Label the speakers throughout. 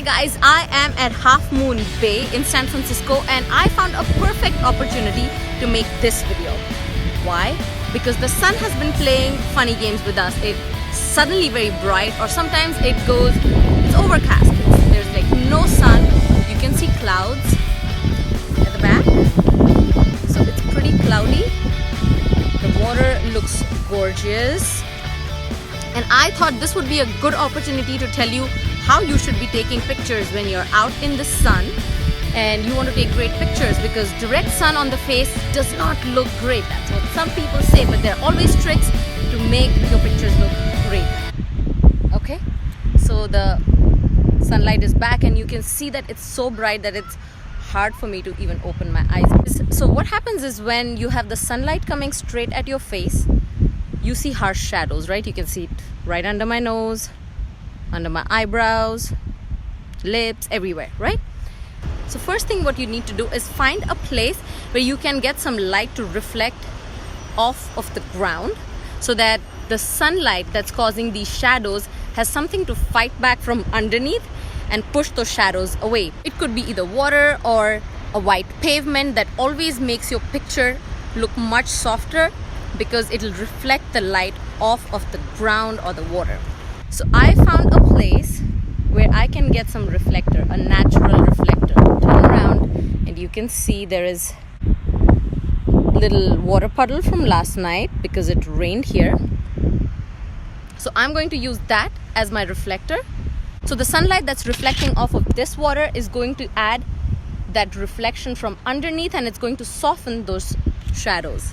Speaker 1: guys, I am at Half Moon Bay in San Francisco and I found a perfect opportunity to make this video. Why? Because the sun has been playing funny games with us. It's suddenly very bright, or sometimes it's overcast. There's like no sun. You can see clouds at the back. So it's pretty cloudy. The water looks gorgeous. And I thought this would be a good opportunity to tell you how you should be taking pictures when you're out in the sun and you want to take great pictures, because direct sun on the face does not look great. That's what some people say, but there are always tricks to make your pictures look great. Okay, so the sunlight is back and you can see that it's so bright that it's hard for me to even open my eyes. So what happens is when you have the sunlight coming straight at your face, you see harsh shadows, right? You can see it right under my nose, under my eyebrows, lips, everywhere, right? So first thing what you need to do is find a place where you can get some light to reflect off of the ground, so that the sunlight that's causing these shadows has something to fight back from underneath and push those shadows away. It could be either water or a white pavement. That always makes your picture look much softer because it'll reflect the light off of the ground or the water. So I found a place where I can get some reflector, a natural reflector. Turn around and you can see there is a little water puddle from last night because it rained here. So I'm going to use that as my reflector. So the sunlight that's reflecting off of this water is going to add that reflection from underneath, and it's going to soften those shadows.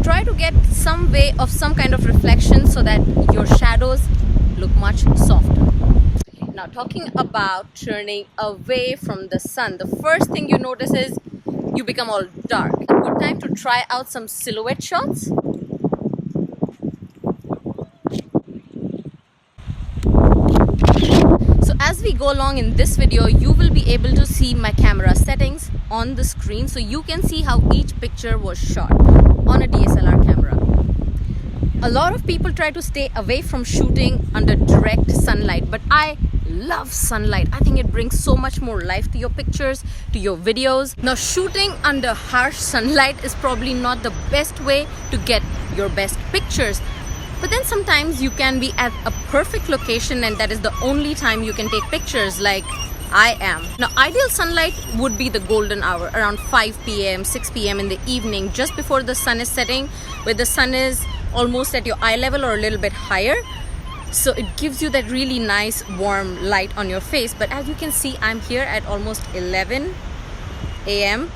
Speaker 1: Try to get some way of some kind of reflection so that your shadows look much softer. Now, talking about turning away from the sun, the first thing you notice is you become all dark. A good time to try out some silhouette shots. So as we go along in this video, you will be able to see my camera settings on the screen, so you can see how each picture was shot on a DSLR camera. A lot of people try to stay away from shooting under direct sunlight, but I love sunlight. I think it brings so much more life to your pictures, to your videos. Now, shooting under harsh sunlight is probably not the best way to get your best pictures. But then sometimes you can be at a perfect location and that is the only time you can take pictures, like I am. Now, ideal sunlight would be the golden hour, around 5 p.m., 6 p.m. in the evening, just before the sun is setting, where the sun is almost at your eye level or a little bit higher. So it gives you that really nice warm light on your face. But as you can see, I'm here at almost 11 a.m.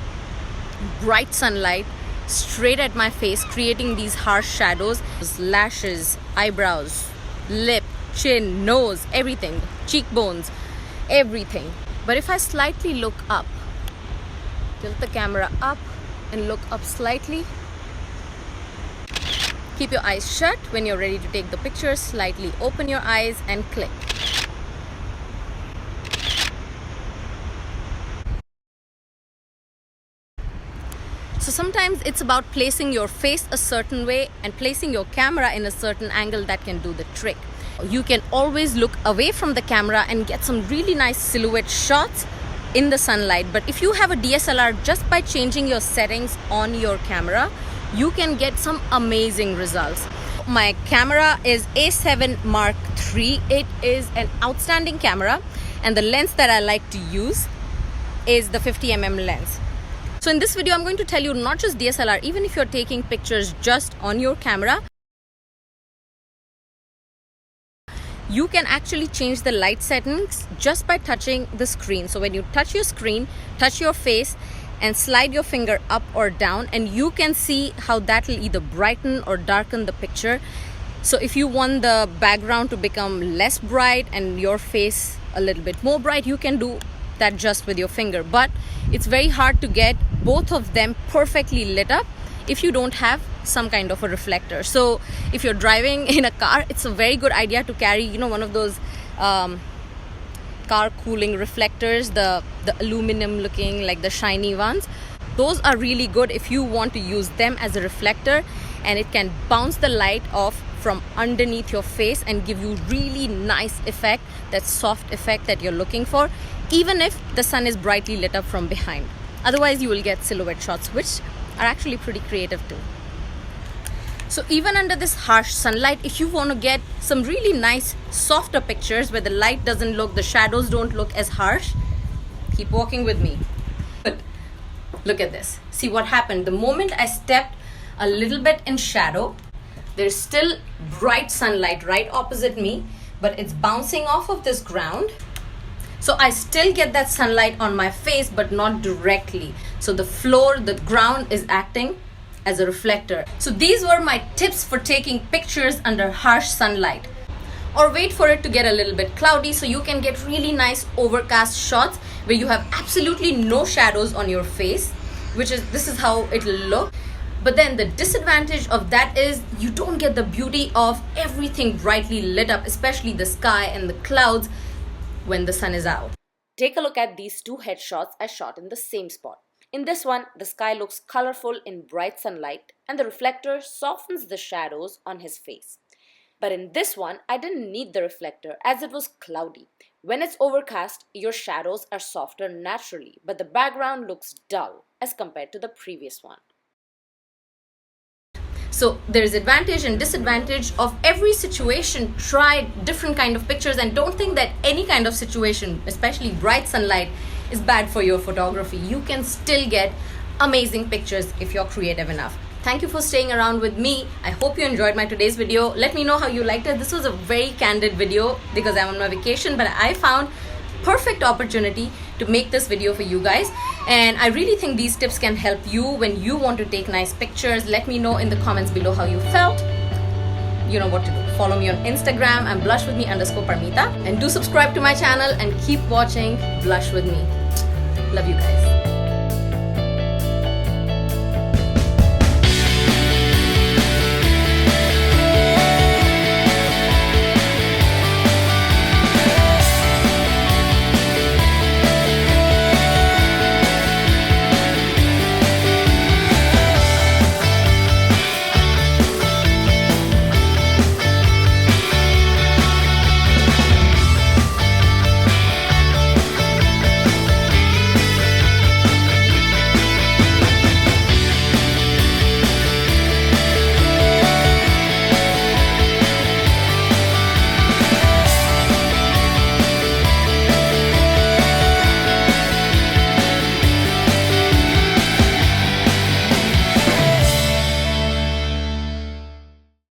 Speaker 1: bright sunlight straight at my face, creating these harsh shadows, lashes, eyebrows, lip, chin, nose, everything, cheekbones, everything. But if I slightly look up, tilt the camera up and look up slightly, keep your eyes shut. When you're ready to take the picture, slightly open your eyes and click. So sometimes it's about placing your face a certain way and placing your camera in a certain angle that can do the trick. You can always look away from the camera and get some really nice silhouette shots in the sunlight. But if you have a DSLR, just by changing your settings on your camera, you can get some amazing results. My camera is A7 Mark III. It is an outstanding camera, and the lens that I like to use is the 50mm lens. So in this video, I'm going to tell you not just DSLR, even if you're taking pictures just on your camera, you can actually change the light settings just by touching the screen. So when you touch your screen, touch your face and slide your finger up or down, and you can see how that will either brighten or darken the picture. So if you want the background to become less bright and your face a little bit more bright, you can do that just with your finger. But it's very hard to get both of them perfectly lit up if you don't have some kind of a reflector. So if you're driving in a car, it's a very good idea to carry, one of those car cooling reflectors, the aluminum looking, like the shiny ones. Those are really good if you want to use them as a reflector, and it can bounce the light off from underneath your face and give you really nice effect, that soft effect that you're looking for, even if the sun is brightly lit up from behind. Otherwise, you will get silhouette shots, which are actually pretty creative too. So even under this harsh sunlight, if you want to get some really nice softer pictures where the light doesn't look, the shadows don't look as harsh, keep walking with me. But look at this. See what happened? The moment I stepped a little bit in shadow, there's still bright sunlight right opposite me, but it's bouncing off of this ground. So I still get that sunlight on my face, but not directly. So the floor, the ground is acting as a reflector. So these were my tips for taking pictures under harsh sunlight. Or wait for it to get a little bit cloudy so you can get really nice overcast shots where you have absolutely no shadows on your face, this is how it'll look. But then the disadvantage of that is you don't get the beauty of everything brightly lit up, especially the sky and the clouds when the sun is out. Take a look at these two headshots I shot in the same spot. In this one, the sky looks colorful in bright sunlight and the reflector softens the shadows on his face. But in this one, I didn't need the reflector as it was cloudy. When it's overcast, your shadows are softer naturally, but the background looks dull as compared to the previous one. So there's advantage and disadvantage of every situation. Try different kind of pictures and don't think that any kind of situation, especially bright sunlight, is bad for your photography. You can still get amazing pictures if you're creative enough. Thank you for staying around with me. I hope you enjoyed my today's video. Let me know how you liked it. This was a very candid video because I'm on my vacation, but I found perfect opportunity to make this video for you guys, and I really think these tips can help you when you want to take nice pictures. Let me know in the comments below how you felt. You know what to do. Follow me on Instagram. I'm blushwithme_Parmita, and do subscribe to my channel and keep watching Blush with Me. Love you guys.